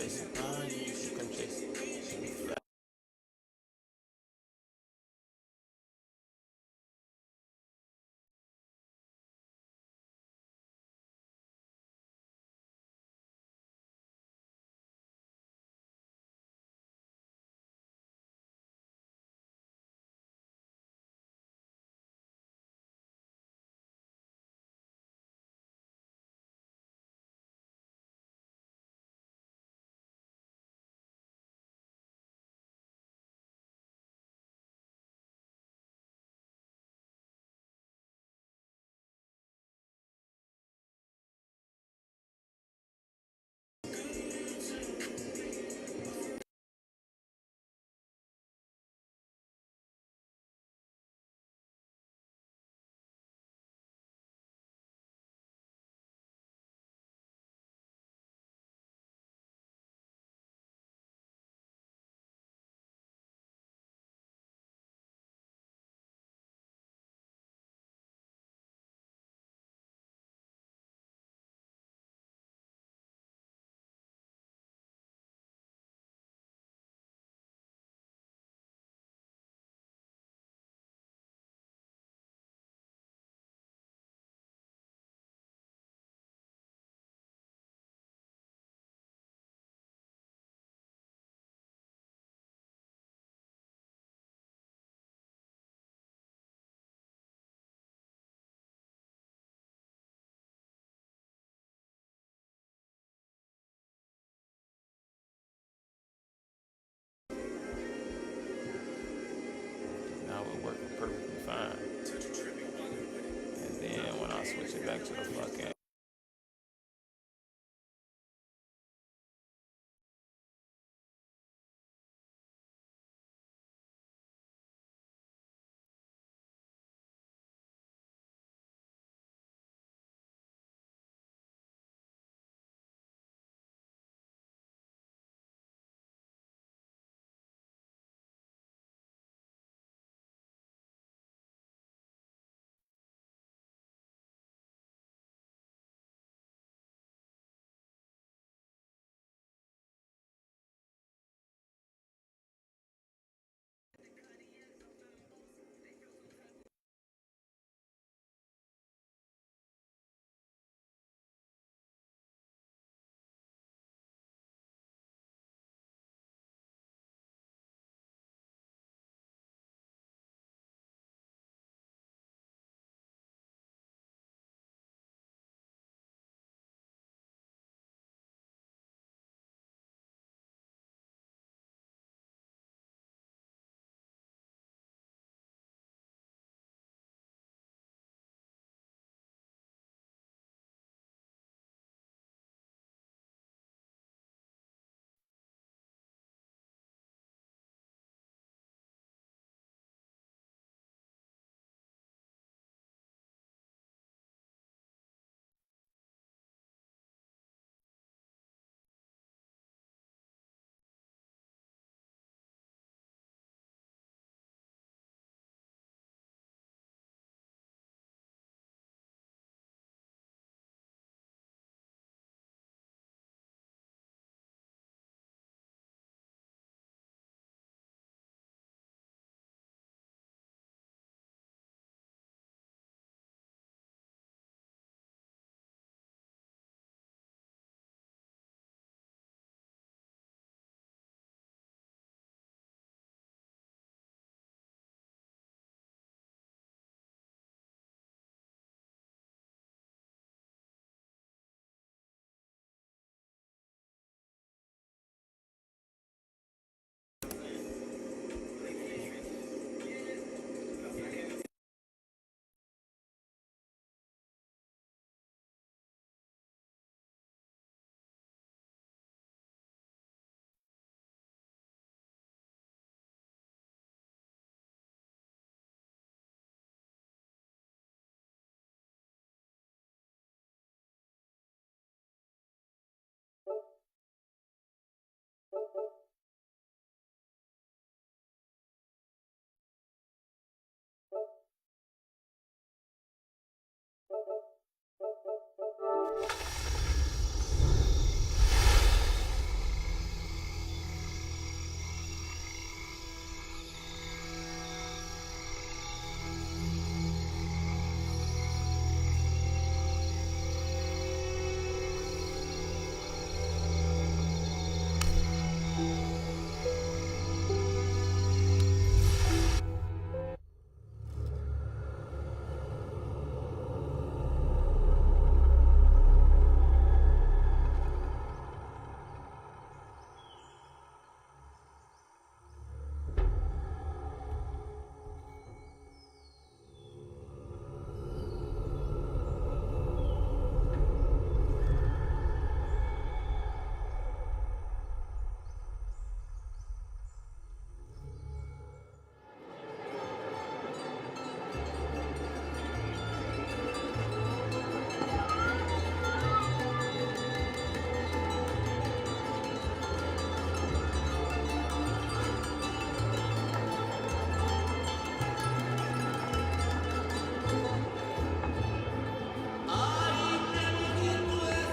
chasing honey, you should come chasing. Now it working perfectly fine. And then when I switch it back to the fucking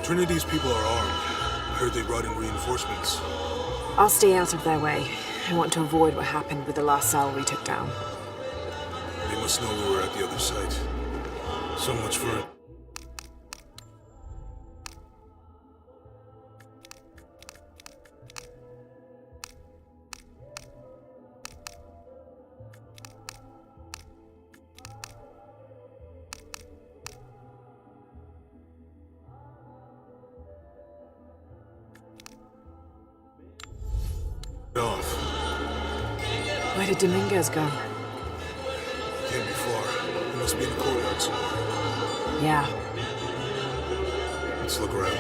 Trinity's people are armed. I heard they brought in reinforcements. I'll stay out of their way. I want to avoid what happened with the last cell we took down. They must know we were at the other site. So much for it. Off. Where did Dominguez go? Can't be far. He must be in the courtyard somewhere. Yeah. Let's look around.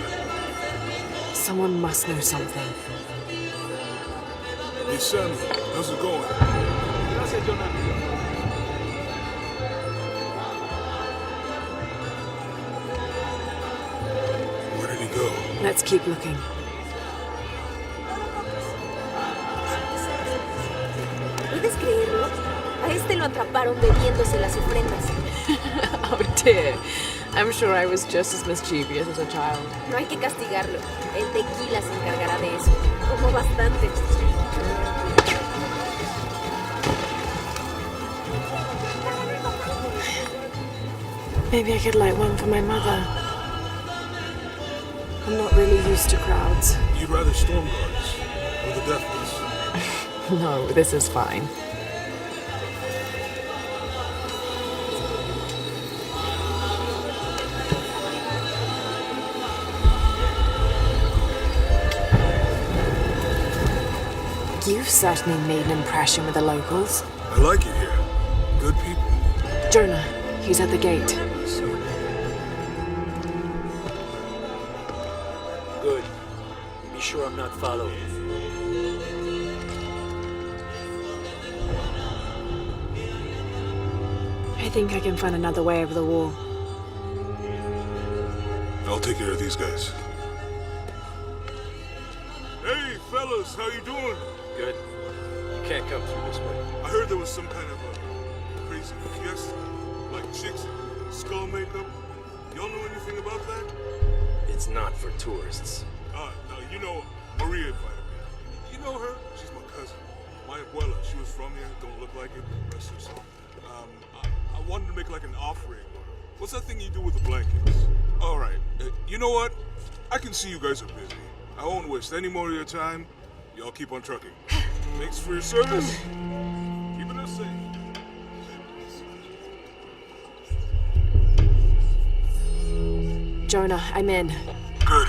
Someone must know something. Hey, Sammy. How's it going? Where did he go? Let's keep looking. ¿Puedes creerlo? A este lo atraparon bebiéndose las ofrendas. Oh dear. I'm sure I was just as mischievous as a child. No hay que castigarlo. El tequila se encargará de eso. Como bastante. Maybe I could light one for my mother. I'm not really used to crowds. You'd rather storm guards or the deathless? No, this is fine. You've certainly made an impression with the locals. I like it here. Good people. Jonah, he's at the gate. Good. Be sure I'm not followed. I think I can find another way over the wall. I'll take care of these guys. Hey, fellas, how you doing? Good. You can't come through this way. I heard there was some kind of a crazy fiesta, like chicks in skull makeup. Y'all know anything about that? It's not for tourists. No, you know, Maria invited me. You know her? She's my cousin. My abuela, she was from here, don't look like it, rest her soul. I wanted to make like an offering. What's that thing you do with the blankets? All right, you know what? I can see you guys are busy. I won't waste any more of your time. Y'all keep on trucking. Thanks for your service. Keeping us safe. Jonah, I'm in. Good.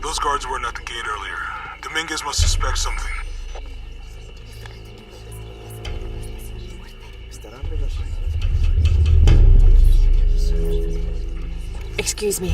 Those guards weren't at the gate earlier. Dominguez must suspect something. Excuse me.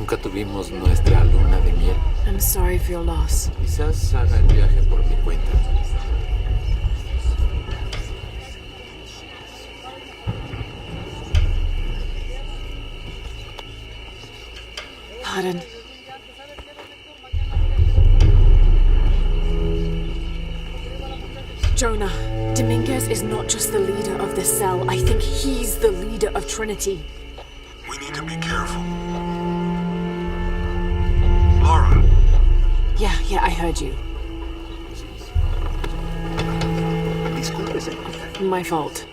Nunca tuvimos nuestra luna de miel. I'm sorry for your loss. Quizás haga el viaje por mi cuenta. Pardon. Jonah, Dominguez is not just the leader of the cell. I think he's the leader of Trinity. We need to be careful. Laura. Yeah, I heard you. My fault.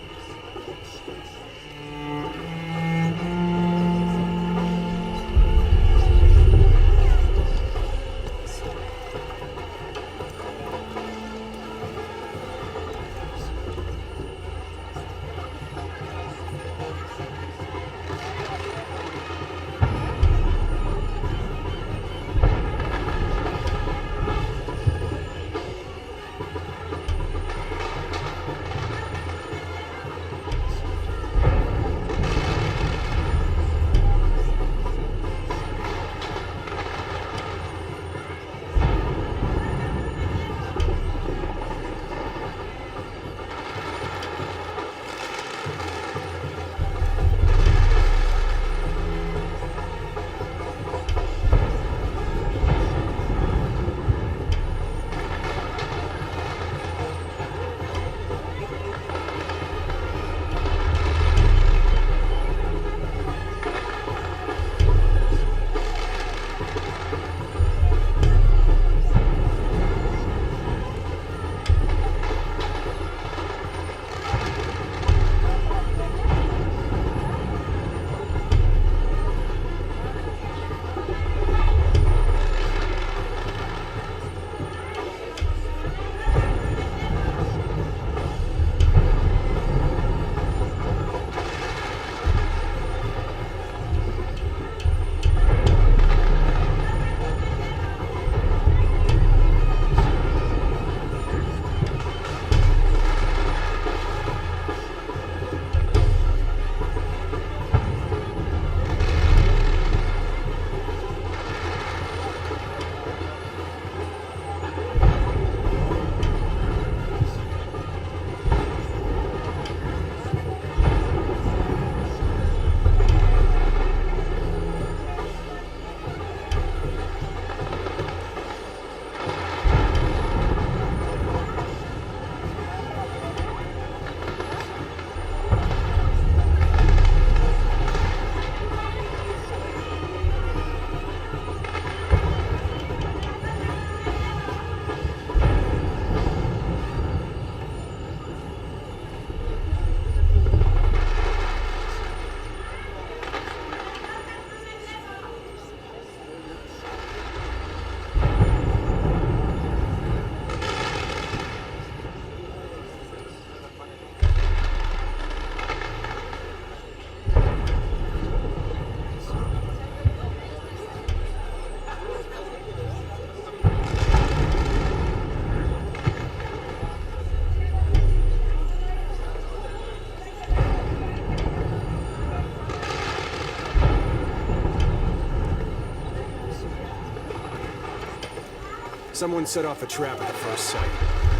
Someone set off a trap at the first sight.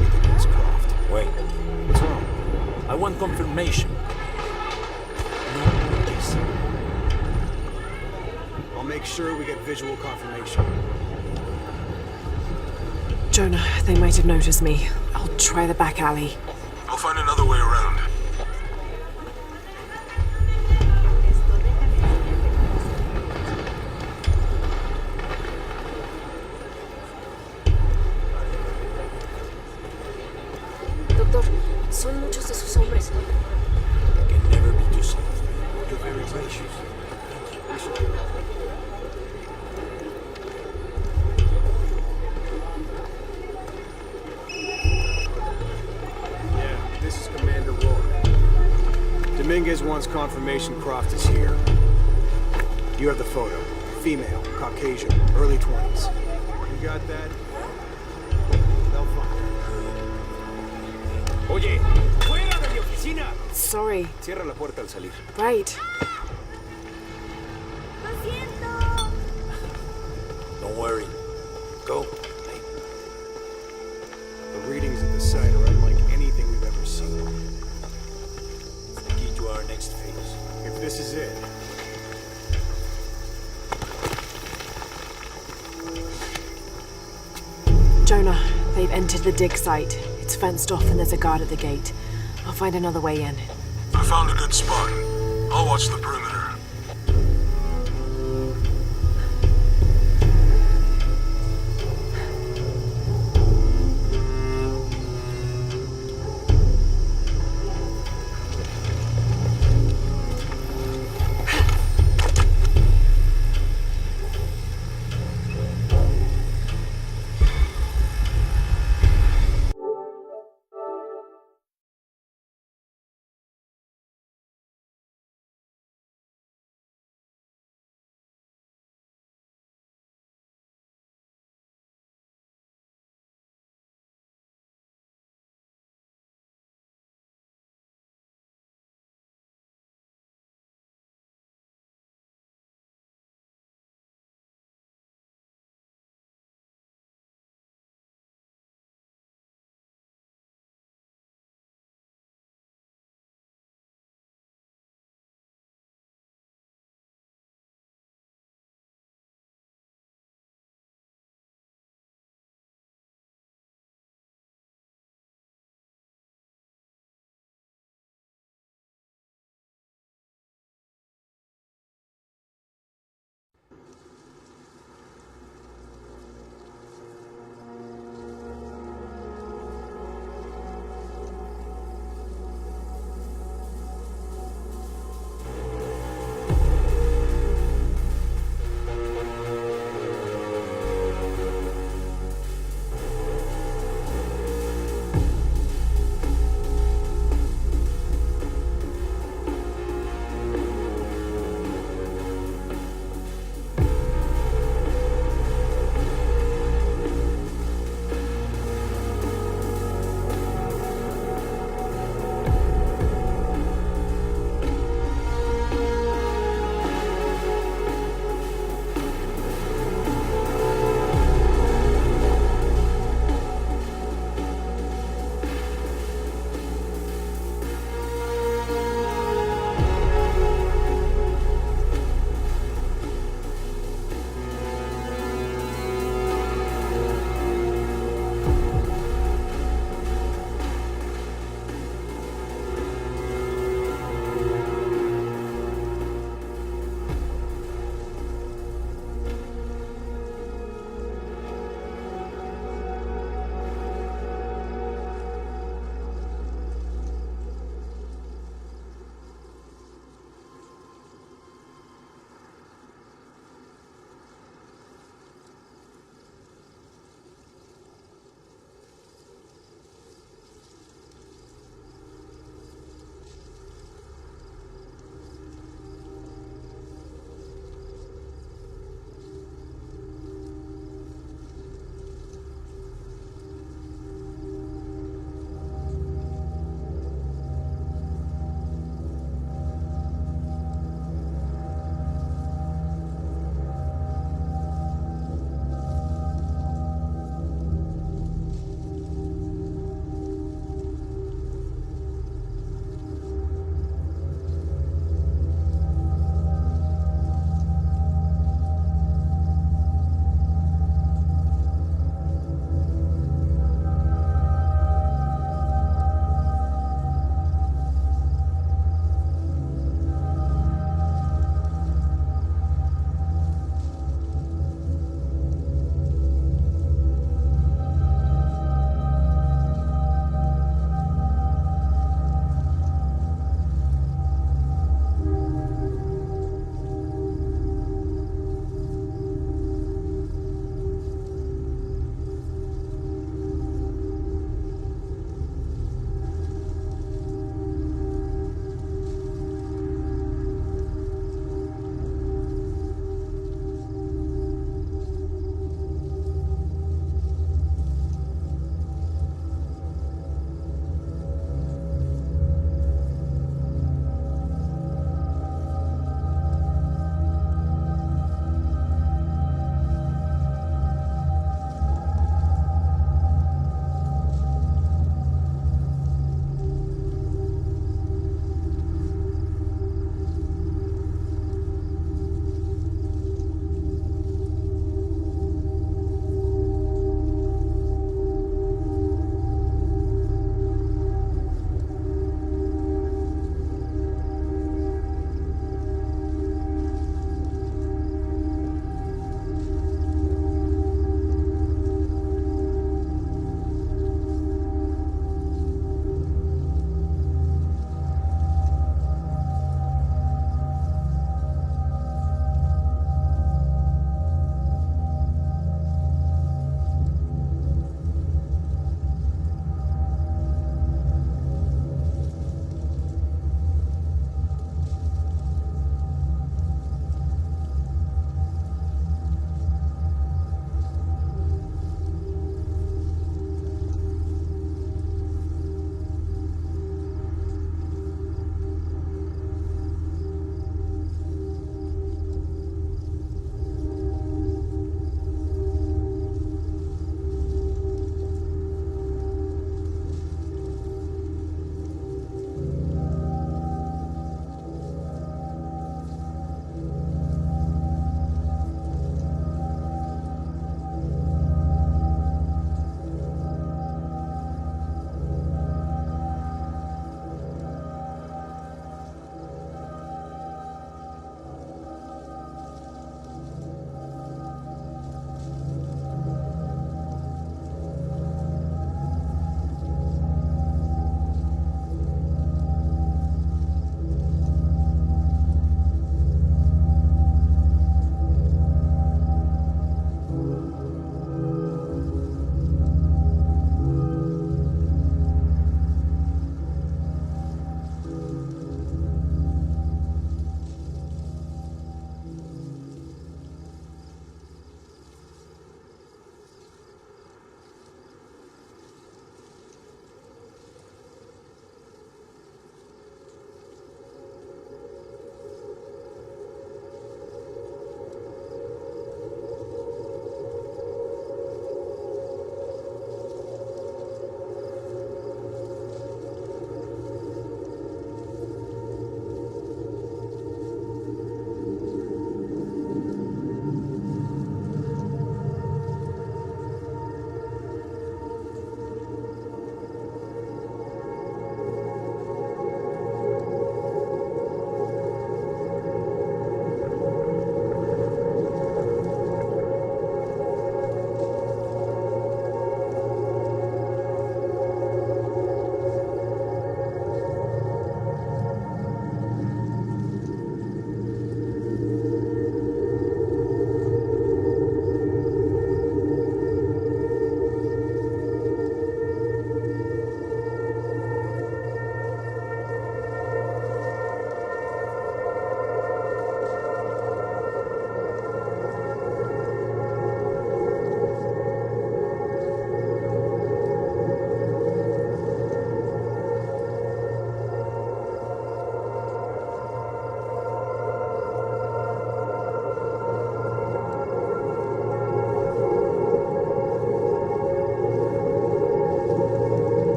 We think it was Croft. Wait, What's wrong? I want confirmation. No notice. I'll make sure we get visual confirmation. Jonah, they might have noticed me. I'll try the back alley. I'll find another way around. Doctor, son muchos de sus hombres. I can never be too soft. You're very gracious. Yeah, this is Commander Roy. Dominguez wants confirmation Croft is here. You have the photo. Female, Caucasian, early 20s. You got that? They'll find her. Oye, fuera de mi oficina. Sorry. Cierra la puerta al salir. Right. ¡Lo siento! Connor. They've entered the dig site. It's fenced off and there's a guard at the gate. I'll find another way in. I found a good spot. I'll watch the perimeter.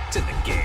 It's in the game.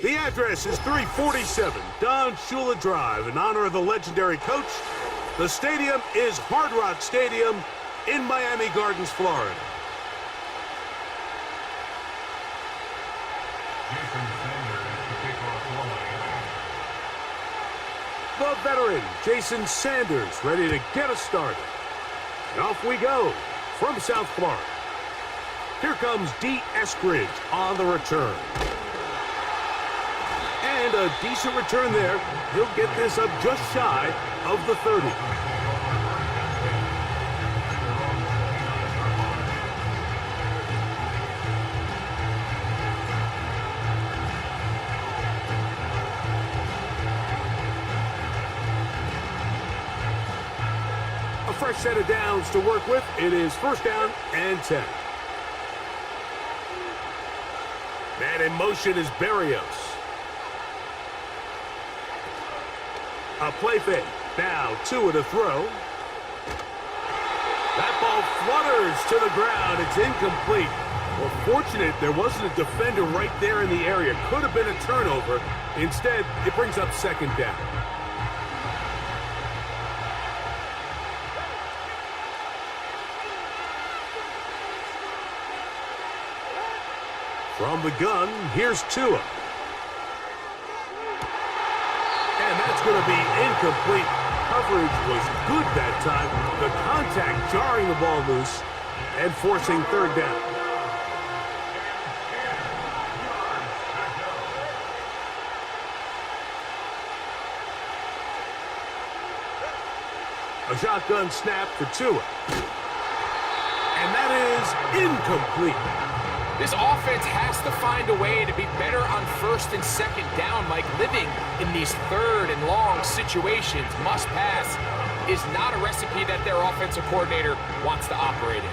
The address is 347 Don Shula Drive. In honor of the legendary coach, the stadium is Hard Rock Stadium in Miami Gardens, Florida. The veteran, Jason Sanders, ready to get us started. And off we go from South Florida. Here comes D. Eskridge on the return. And a decent return there. He'll get this up just shy of the 30. A fresh set of downs to work with. It is first down and 10. Man in motion is Barrios. A play fake. Now Tua to throw. That ball flutters to the ground. It's incomplete. Well, fortunate there wasn't a defender right there in the area. Could have been a turnover. Instead, it brings up second down. From the gun, here's Tua. And that's going to be incomplete. Coverage was good that time. The contact jarring the ball loose and forcing third down. A shotgun snap for Tua. And that is incomplete. This offense has to find a way to be better on first and second down, Mike. Living in these third and long situations, must pass, is not a recipe that their offensive coordinator wants to operate in.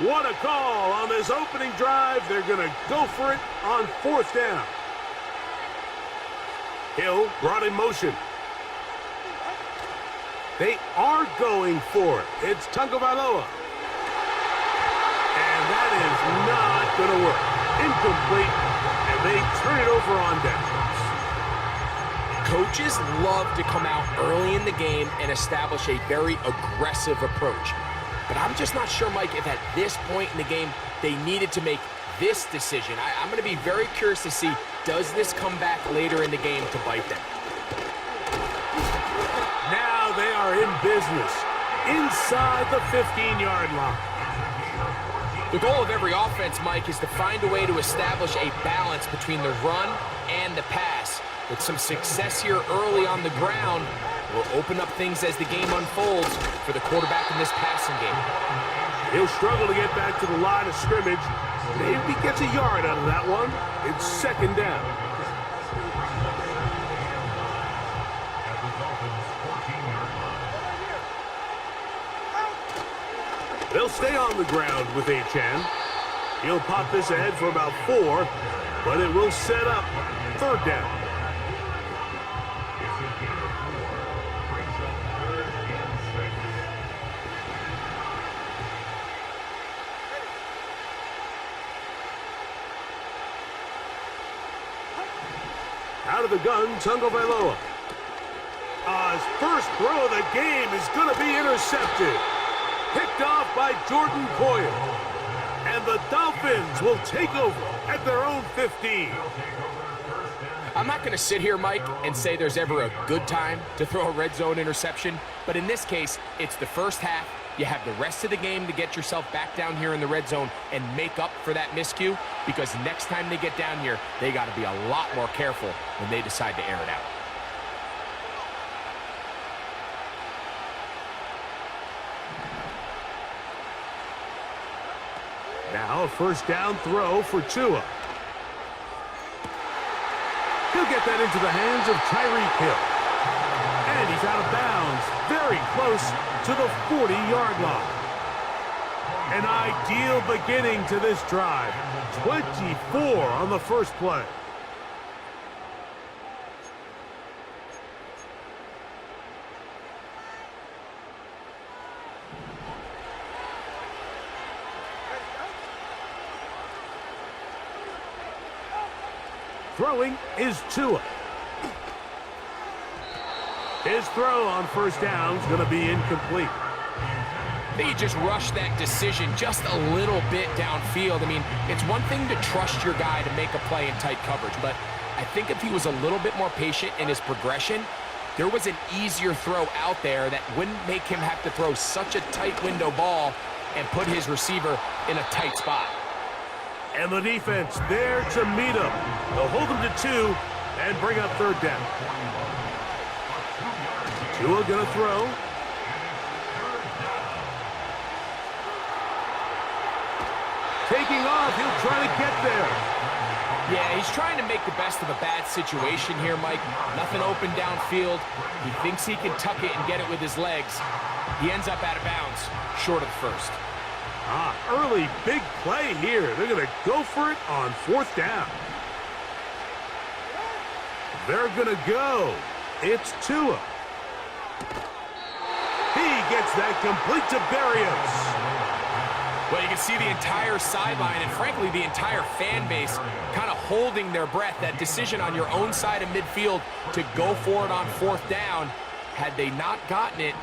What a call on this opening drive. They're going to go for it on fourth down. Hill brought in motion. They are going for it. It's Tagovailoa. And that is not going to work. Incomplete, and they turn it over on downs. Coaches love to come out early in the game and establish a very aggressive approach. But I'm just not sure, Mike, if at this point in the game they needed to make this decision. I'm going to be very curious to see, does this come back later in the game to bite them? Now they are in business. inside the 15-yard line. The goal of every offense, Mike, is to find a way to establish a balance between the run and the pass. With some success here early on the ground, will open up things as the game unfolds for the quarterback in this passing game. He'll struggle to get back to the line of scrimmage. Maybe he gets a yard out of that one. It's second down. They'll stay on the ground with Achane. He'll pop this ahead for about 4, but it will set up third down. Out of the gun, Tagovailoa. His first throw of the game is going to be intercepted. Picked off by Jordan Coyle. And the Dolphins will take over at their own 15. I'm not going to sit here, Mike, and say there's ever a good time to throw a red zone interception, but in this case, it's the first half. You have the rest of the game to get yourself back down here in the red zone and make up for that miscue, because next time they get down here, they got to be a lot more careful when they decide to air it out. Now a first down throw for Tua. He'll get that into the hands of Tyreek Hill. And he's out of bounds, very close to the 40-yard line. An ideal beginning to this drive. 24 on the first play. Throwing is Tua. His throw on first down is going to be incomplete. They just rushed that decision just a little bit downfield. I mean, it's one thing to trust your guy to make a play in tight coverage, but I think if he was a little bit more patient in his progression, there was an easier throw out there that wouldn't make him have to throw such a tight window ball and put his receiver in a tight spot. And the defense there to meet him. They'll hold him to 2 and bring up third down. Tua gonna throw. Taking off, he'll try to get there. Yeah, he's trying to make the best of a bad situation here, Mike. Nothing open downfield. He thinks he can tuck it and get it with his legs. He ends up out of bounds, short of the first. Early big play here. They're going to go for it on fourth down. They're going to go. It's Tua. He gets that complete to Berrios. Well, you can see the entire sideline and, frankly, the entire fan base kind of holding their breath. That decision on your own side of midfield to go for it on fourth down, had they not gotten it,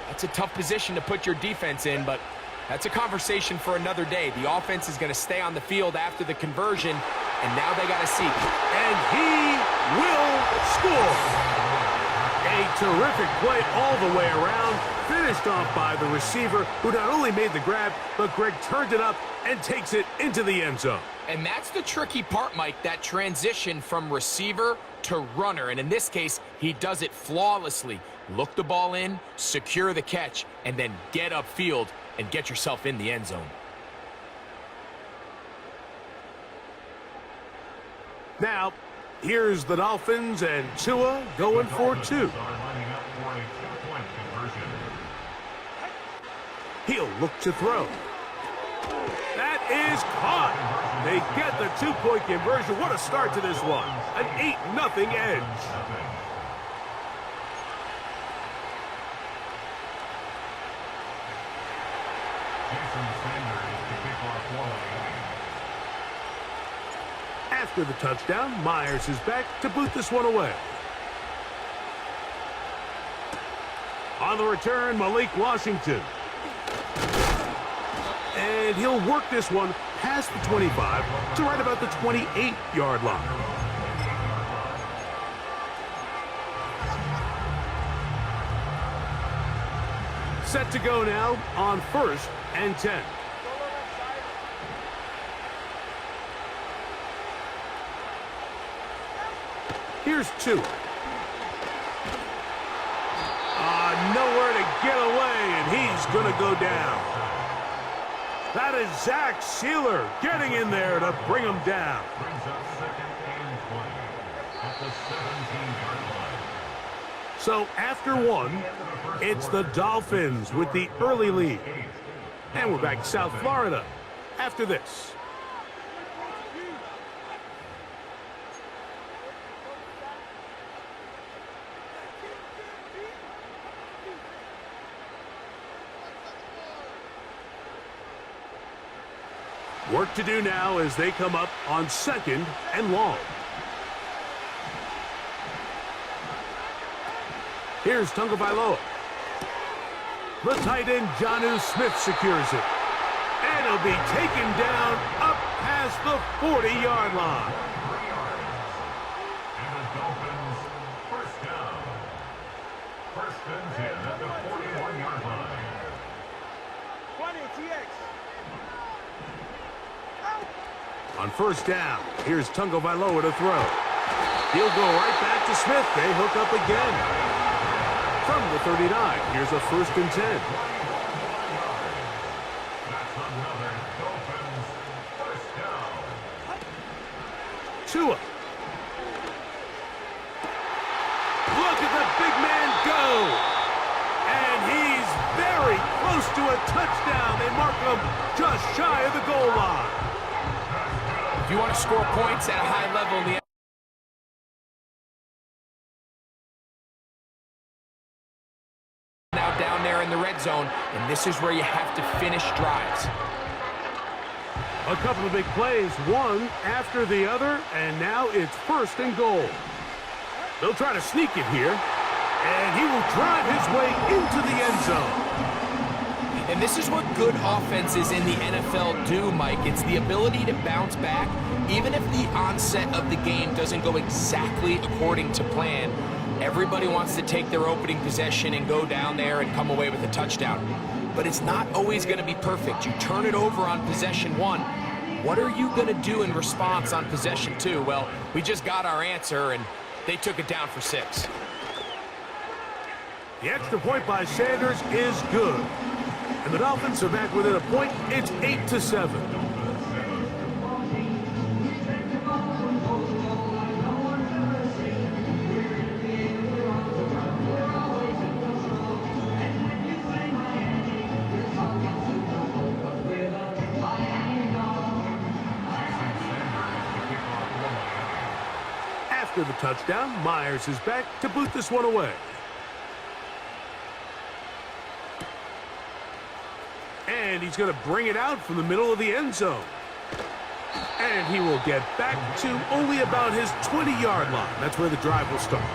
that's a tough position to put your defense in, but that's a conversation for another day. The offense is going to stay on the field after the conversion, and now they got to see. And he will score. A terrific play all the way around, finished off by the receiver, who not only made the grab, but Greg turned it up and takes it into the end zone. And that's the tricky part, Mike, that transition from receiver to runner. And in this case, he does it flawlessly. Look the ball in, secure the catch, and then get upfield and get yourself in the end zone. Now, here's the Dolphins and Tua going for 2. He'll look to throw. That is caught. They get the 2-point conversion. What a start to this one. An 8-0 edge. After the touchdown, Myers is back to boot this one away. On the return, Malik Washington. And he'll work this one past the 25 to right about the 28-yard line. Set to go now on 1st and 10. Here's 2. Nowhere to get away, and he's going to go down. That is Zach Sealer getting in there to bring him down. So after 1, it's the Dolphins with the early lead. And we're back to South Florida after this. Work to do now as they come up on 2nd and long. Here's Tagovailoa. The tight end, Jonnu Smith, secures it. And he'll be taken down up past the 40-yard line. And the Dolphins, first down. 1st and 10 at the 41-yard line. 20, TX. On 1st down, here's Tagovailoa to throw. He'll go right back to Smith. They hook up again. From the 39, here's a 1st and 10. That's another Dolphins, first down. Tua. Look at the big man go. And he's very close to a touchdown. They mark him just shy of the goal line. If you want to score points at a high level in the now down there in the red zone, and this is where you have to finish drives. A couple of big plays, one after the other, and now it's 1st and goal. They'll try to sneak it here, and he will drive his way into the end zone. And this is what good offenses in the NFL do, Mike. It's the ability to bounce back, even if the onset of the game doesn't go exactly according to plan. Everybody wants to take their opening possession and go down there and come away with a touchdown. But it's not always going to be perfect. You turn it over on possession 1. What are you going to do in response on possession 2? Well, we just got our answer, and they took it down for 6. The extra point by Sanders is good. And the Dolphins are back within a point. It's 8-7. After the touchdown, Myers is back to boot this one away. And he's going to bring it out from the middle of the end zone. And he will get back to only about his 20-yard line. That's where the drive will start.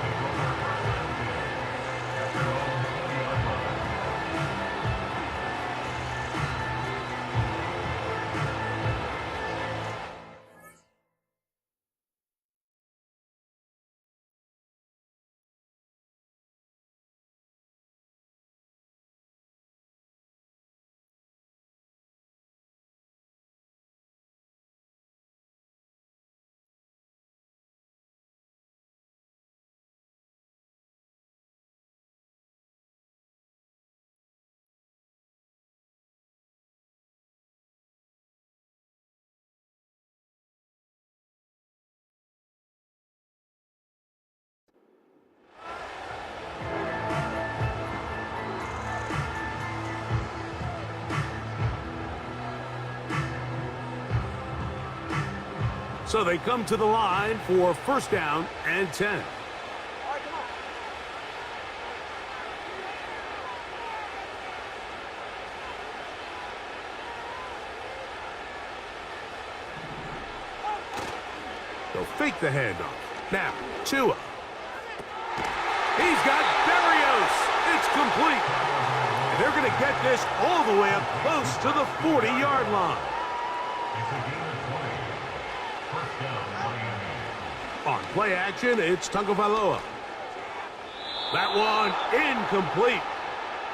So they come to the line for 1st down and 10. They'll fake the handoff. Now, Tua. He's got Berrios. It's complete. And they're going to get this all the way up close to the 40-yard line. It's a gain of 20. First down, Miami. On play action, it's Tagovailoa. That one incomplete.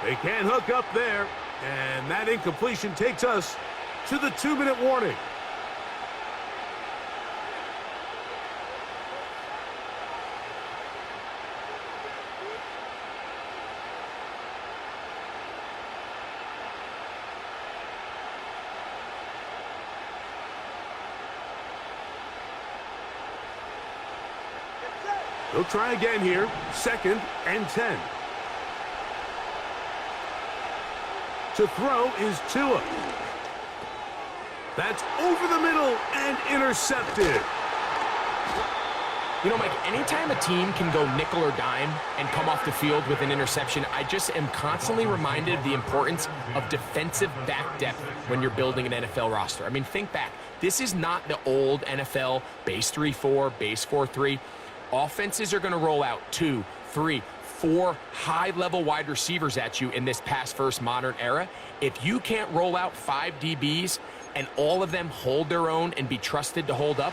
They can't hook up there, and that incompletion takes us to the 2-minute warning. They'll try again here, 2nd and 10. To throw is Tua. That's over the middle and intercepted. You know, Mike, anytime a team can go nickel or dime and come off the field with an interception, I just am constantly reminded of the importance of defensive back depth when you're building an NFL roster. I mean, think back. This is not the old NFL base 3-4, base 4-3. Offenses are going to roll out 2, 3, 4 high-level wide receivers at you in this pass-first modern era. If you can't roll out 5 DBs and all of them hold their own and be trusted to hold up,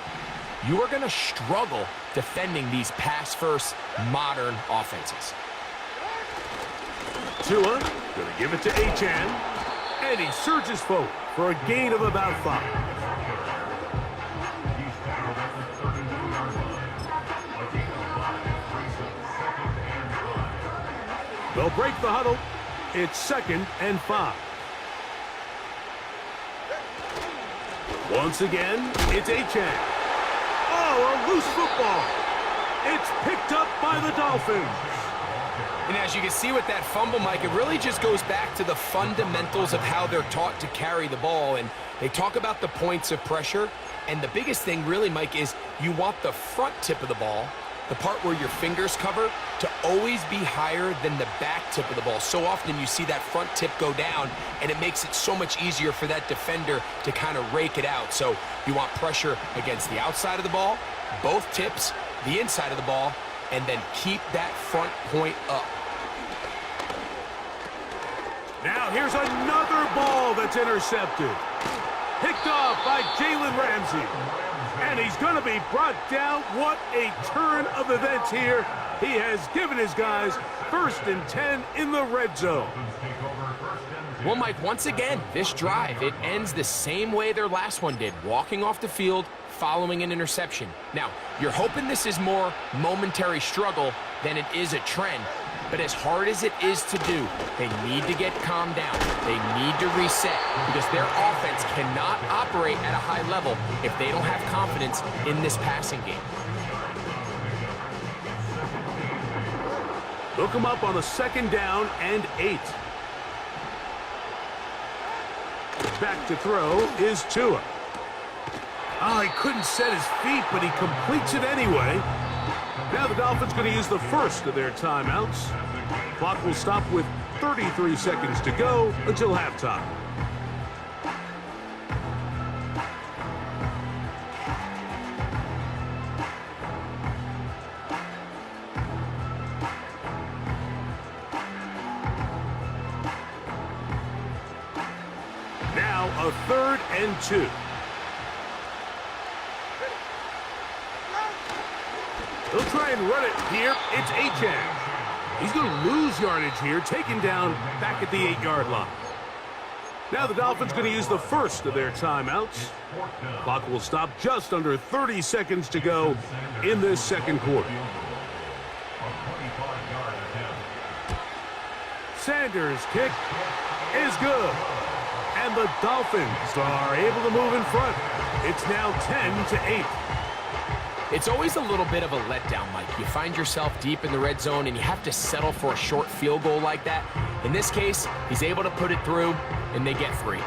you are going to struggle defending these pass-first modern offenses. Tua going to give it to Achane, and he surges forward for a gain of about 5. They'll break the huddle. It's 2nd and 5. Once again, it's Achane. Oh, a loose football. It's picked up by the Dolphins. And as you can see with that fumble, Mike, it really just goes back to the fundamentals of how they're taught to carry the ball. And they talk about the points of pressure. And the biggest thing really, Mike, is you want the front tip of the ball, the part where your fingers cover, to always be higher than the back tip of the ball. So often you see that front tip go down, and it makes it so much easier for that defender to kind of rake it out. So you want pressure against the outside of the ball, both tips, the inside of the ball, and then keep that front point up. Now here's another ball that's intercepted. Picked off by Jalen Ramsey. And he's going to be brought down. What a turn of events here. He has given his guys 1st and 10 in the red zone. Well, Mike, once again, this drive, it ends the same way their last one did, walking off the field, following an interception. Now, you're hoping this is more momentary struggle than it is a trend. But as hard as it is to do, they need to get calmed down. They need to reset because their offense cannot operate at a high level if they don't have confidence in this passing game. They'll come up on a 2nd down and 8. Back to throw is Tua. Oh, he couldn't set his feet, but he completes it anyway. Now the Dolphins going to use the first of their timeouts. Clock will stop with 33 seconds to go until halftime. Now a 3rd and 2. They'll try and run it here. It's Achane. He's going to lose yardage here, taken down back at the 8-yard line. Now the Dolphins going to use the first of their timeouts. Clock will stop just under 30 seconds to go in this 2nd quarter. Sanders' kick is good. And the Dolphins are able to move in front. It's now 10-8. It's always a little bit of a letdown, Mike. You find yourself deep in the red zone and you have to settle for a short field goal like that. In this case, he's able to put it through and they get 3.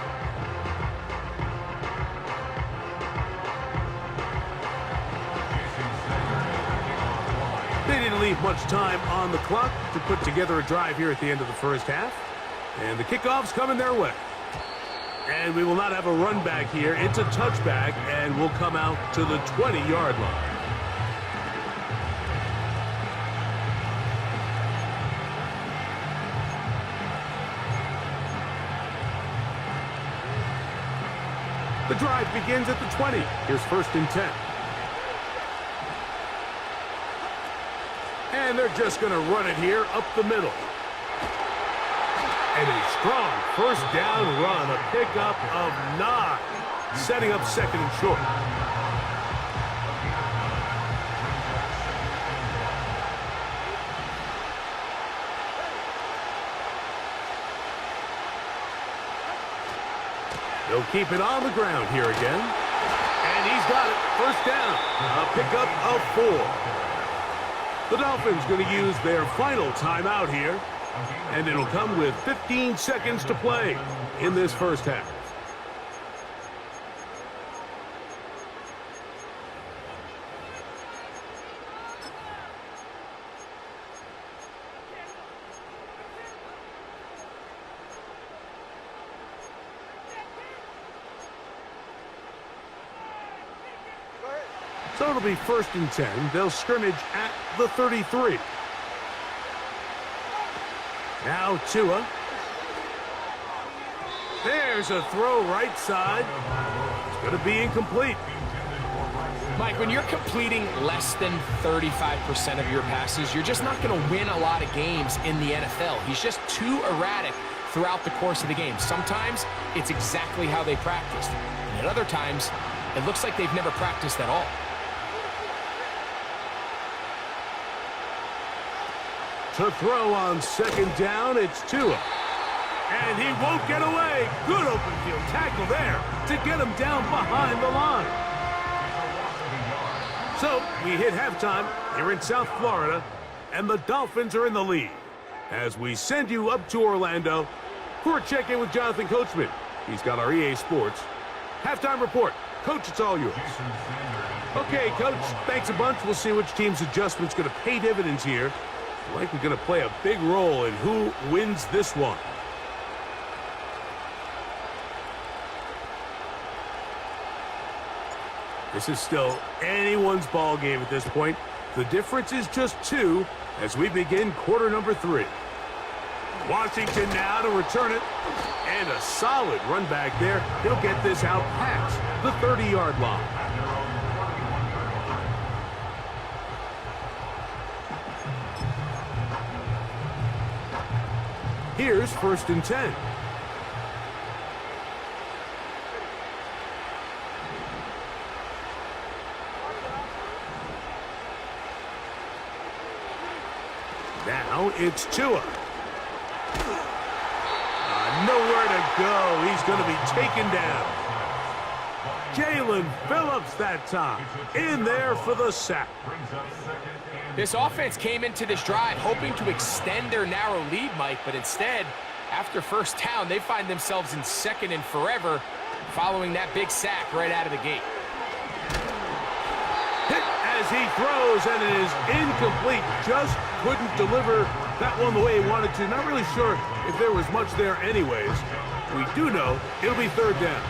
They didn't leave much time on the clock to put together a drive here at the end of the first half. And the kickoff's coming their way. And we will not have a run back here. It's a touchback and will come out to the 20-yard line. The drive begins at the 20. Here's 1st and 10. And they're just going to run it here up the middle. And a strong first down run, a pickup of 9, setting up second and short. They'll keep it on the ground here again. And he's got it. First down. A pickup of 4. The Dolphins going to use their final timeout here. And it'll come with 15 seconds to play in this first half. So it'll be 1st and 10. They'll scrimmage at the 33. Now Tua. There's a throw right side. It's going to be incomplete. Mike, when you're completing less than 35% of your passes, you're just not going to win a lot of games in the NFL. He's just too erratic throughout the course of the game. Sometimes it's exactly how they practiced. And at other times, it looks like they've never practiced at all. To throw on 2nd down, it's Tua. And he won't get away. Good open field tackle there to get him down behind the line. So we hit halftime here in South Florida, and the Dolphins are in the lead. As we send you up to Orlando for a check-in with Jonathan Coachman. He's got our EA Sports halftime report. Coach, it's all yours. Okay, Coach, thanks a bunch. We'll see which team's adjustment's going to pay dividends here. Likely going to play a big role in who wins this one. This is still anyone's ball game at this point. The difference is just 2 as we begin quarter number 3. Washington now to return it. And a solid run back there. He'll get this out past the 30-yard line. Here's 1st and 10. Now it's Tua. Nowhere to go. He's going to be taken down. Jalen Phillips that time. In there for the sack. This offense came into this drive hoping to extend their narrow lead, Mike, but instead, after 1st down, they find themselves in 2nd and forever following that big sack right out of the gate. Hit as he throws, and it is incomplete. Just couldn't deliver that one the way he wanted to. Not really sure if there was much there anyways. We do know it'll be 3rd down.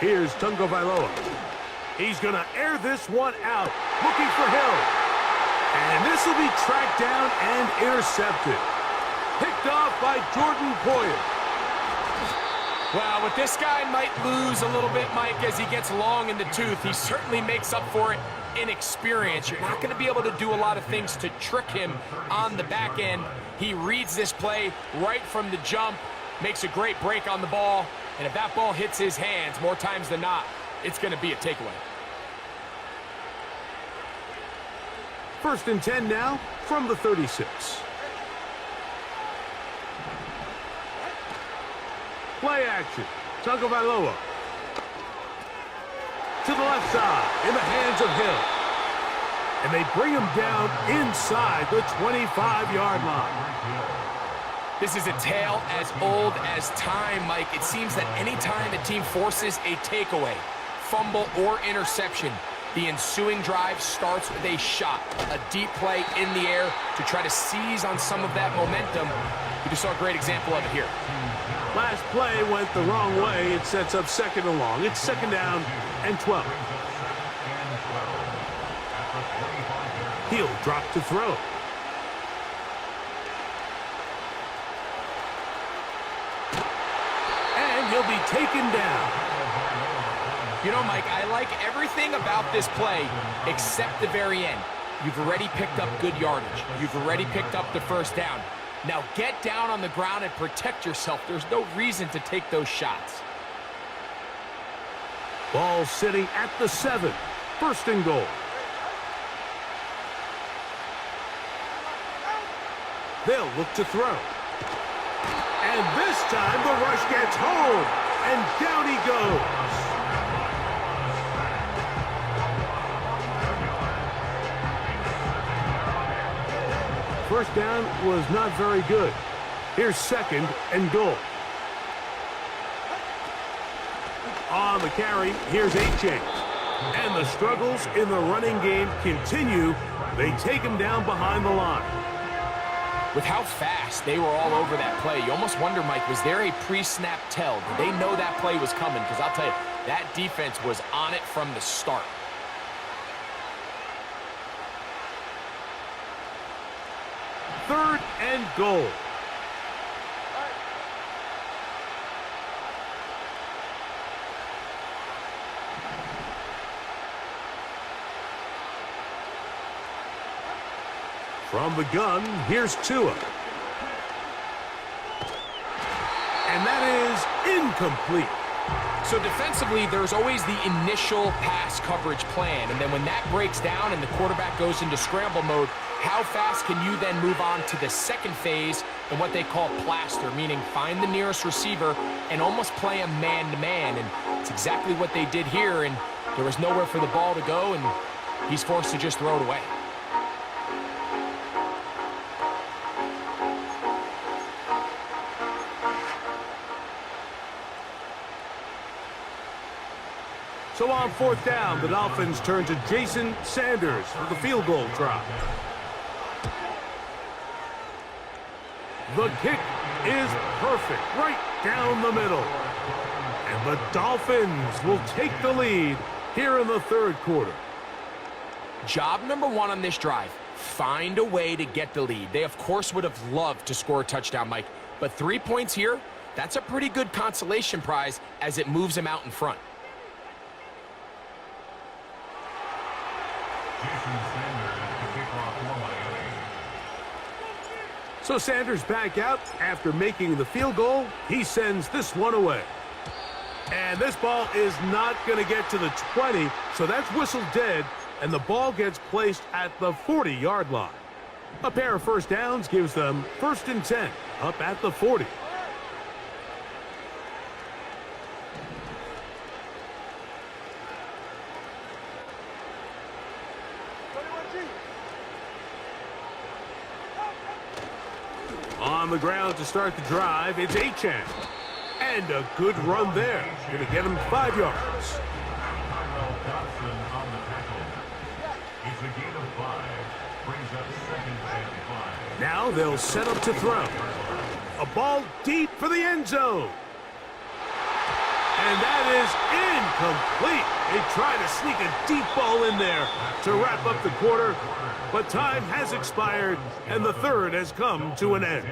Here's Tungo Vailoa. He's going to air this one out, looking for Hill. And this will be tracked down and intercepted. Picked off by Jordan Poyer. Well, what this guy might lose a little bit, Mike, as he gets long in the tooth, he certainly makes up for it in experience. You're not going to be able to do a lot of things to trick him on the back end. He reads this play right from the jump, makes a great break on the ball, and if that ball hits his hands more times than not, it's going to be a takeaway. 1st and 10 now from the 36. Play action. Tagovailoa. To the left side, in the hands of Hill. And they bring him down inside the 25-yard line. This is a tale as old as time, Mike. It seems that any time a team forces a takeaway, fumble, or interception, the ensuing drive starts with a shot, a deep play in the air to try to seize on some of that momentum. We just saw a great example of it here. Last play went the wrong way. It sets up 2nd and long. It's 2nd down and 12. He'll drop to throw. And he'll be taken down. You know, Mike, I like everything about this play except the very end. You've already picked up good yardage. You've already picked up the first down. Now get down on the ground and protect yourself. There's no reason to take those shots. Ball sitting at the 7. First and goal. They'll look to throw. And this time the rush gets home. And down he goes. First down was not very good. Here's second and goal. On the carry, here's Achane. And the struggles in the running game continue. They take him down behind the line. With how fast they were all over that play, you almost wonder, Mike, was there a pre-snap tell? Did they know that play was coming? Because I'll tell you, that defense was on it from the start. Third and goal. From the gun, here's Tua. And that is incomplete. So defensively, there's always the initial pass coverage plan, and then when that breaks down and the quarterback goes into scramble mode, how fast can you then move on to the second phase and what they call plaster, meaning find the nearest receiver and almost play a man-to-man, and it's exactly what they did here, and there was nowhere for the ball to go, and he's forced to just throw it away. So on fourth down, the Dolphins turn to Jason Sanders for the field goal try. The kick is perfect, right down the middle. And the Dolphins will take the lead here in the third quarter. Job number one on this drive, find a way to get the lead. They, of course, would have loved to score a touchdown, Mike. But 3 points here, that's a pretty good consolation prize as it moves them out in front. So Sanders back out after making the field goal. He sends this one away. And this ball is not going to get to the 20, so that's whistled dead, and the ball gets placed at the 40-yard line. A pair of first downs gives them 1st and 10, up at the 40. On the ground to start the drive, it's Achane. And a good run there. Going to get him 5 yards. Now they'll set up to throw. A ball deep for the end zone. And that is incomplete. They try to sneak a deep ball in there to wrap up the quarter, but time has expired, and the third has come to an end.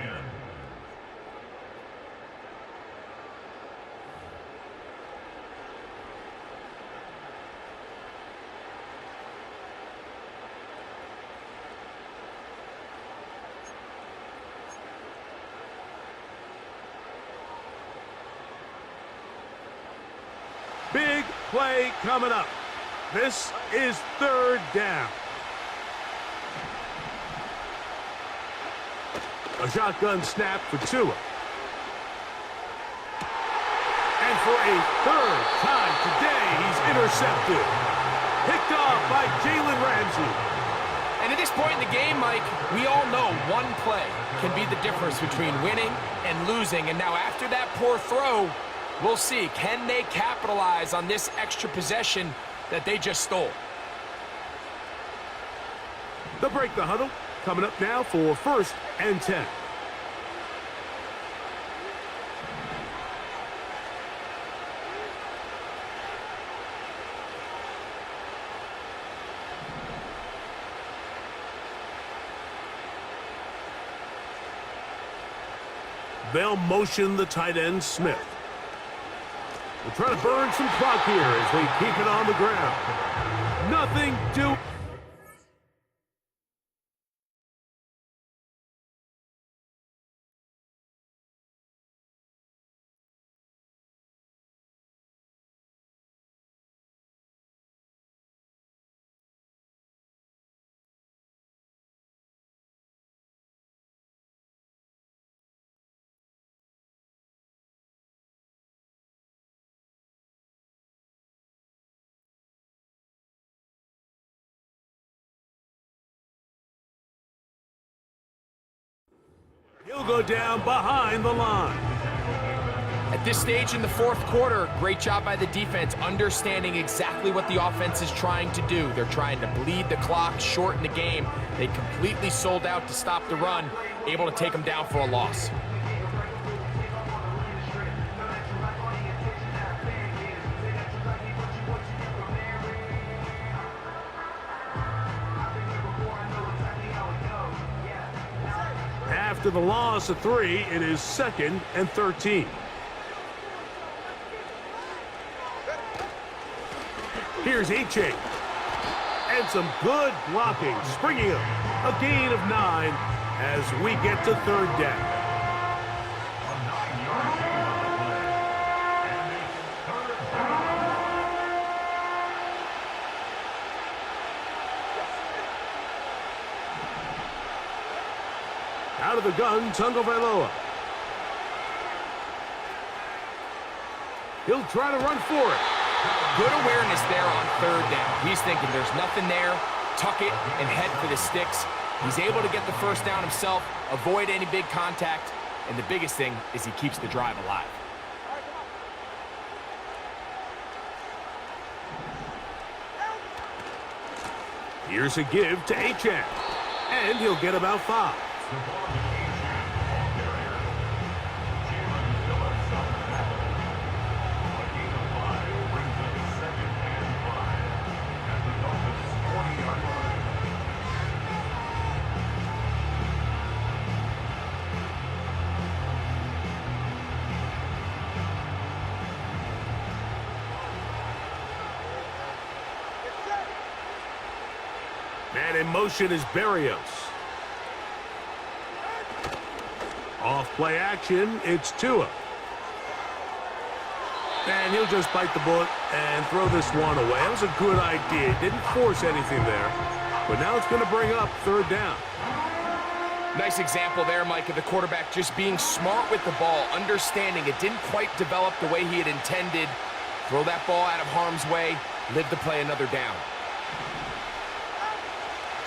Big play coming up. This is third down. A shotgun snap for Tua. And for a third time today, he's intercepted. Picked off by Jalen Ramsey. And at this point in the game, Mike, we all know one play can be the difference between winning and losing. And now after that poor throw, we'll see, can they capitalize on this extra possession that they just stole? They'll break the huddle. Coming up now for 1st and 10. They'll motion the tight end, Smith. We'll try to burn some clock here as we keep it on the ground. Nothing to... He'll go down behind the line. At this stage in the fourth quarter, great job by the defense, understanding exactly what the offense is trying to do. They're trying to bleed the clock, shorten the game. They completely sold out to stop the run, able to take them down for a loss. After the loss of 3, it is 2nd and 13. Here's H.A. And some good blocking, springing up. A gain of 9 as we get to 3rd down. A 9-yard gain on the play. And it's 3rd down. Out of the gun, Tagovailoa. He'll try to run for it. Good awareness there on 3rd down. He's thinking there's nothing there, tuck it and head for the sticks. He's able to get the first down himself, avoid any big contact, and the biggest thing is he keeps the drive alive. Here's a give to Achane, and he'll get about 5. Man in motion is Barrios. Off play action, it's Tua. And he'll just bite the bullet and throw this one away. That was a good idea. Didn't force anything there. But now it's going to bring up 3rd down. Nice example there, Mike, of the quarterback just being smart with the ball, understanding it didn't quite develop the way he had intended. Throw that ball out of harm's way, live to play another down.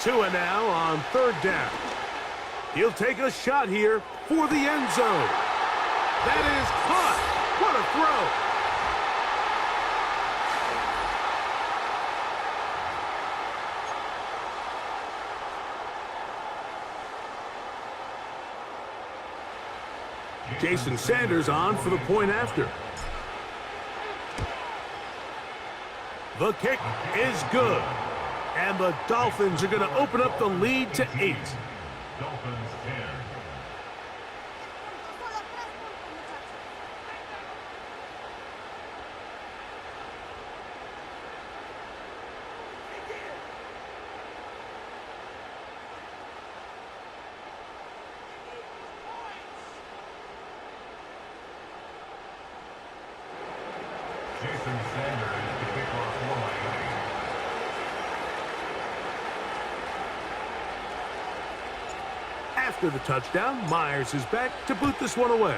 Tua now on 3rd down. He'll take a shot here for the end zone. That is caught. What a throw. Jason Sanders on for the point after. The kick is good. And the Dolphins are going to open up the lead to 8. Dolphins 10. Jason Sanders, the kickoff for Miami. After the touchdown, Myers is back to boot this one away.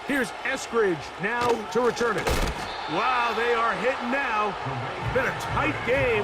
Here's Eskridge now to return it. Wow, they are hitting now. Been a tight game.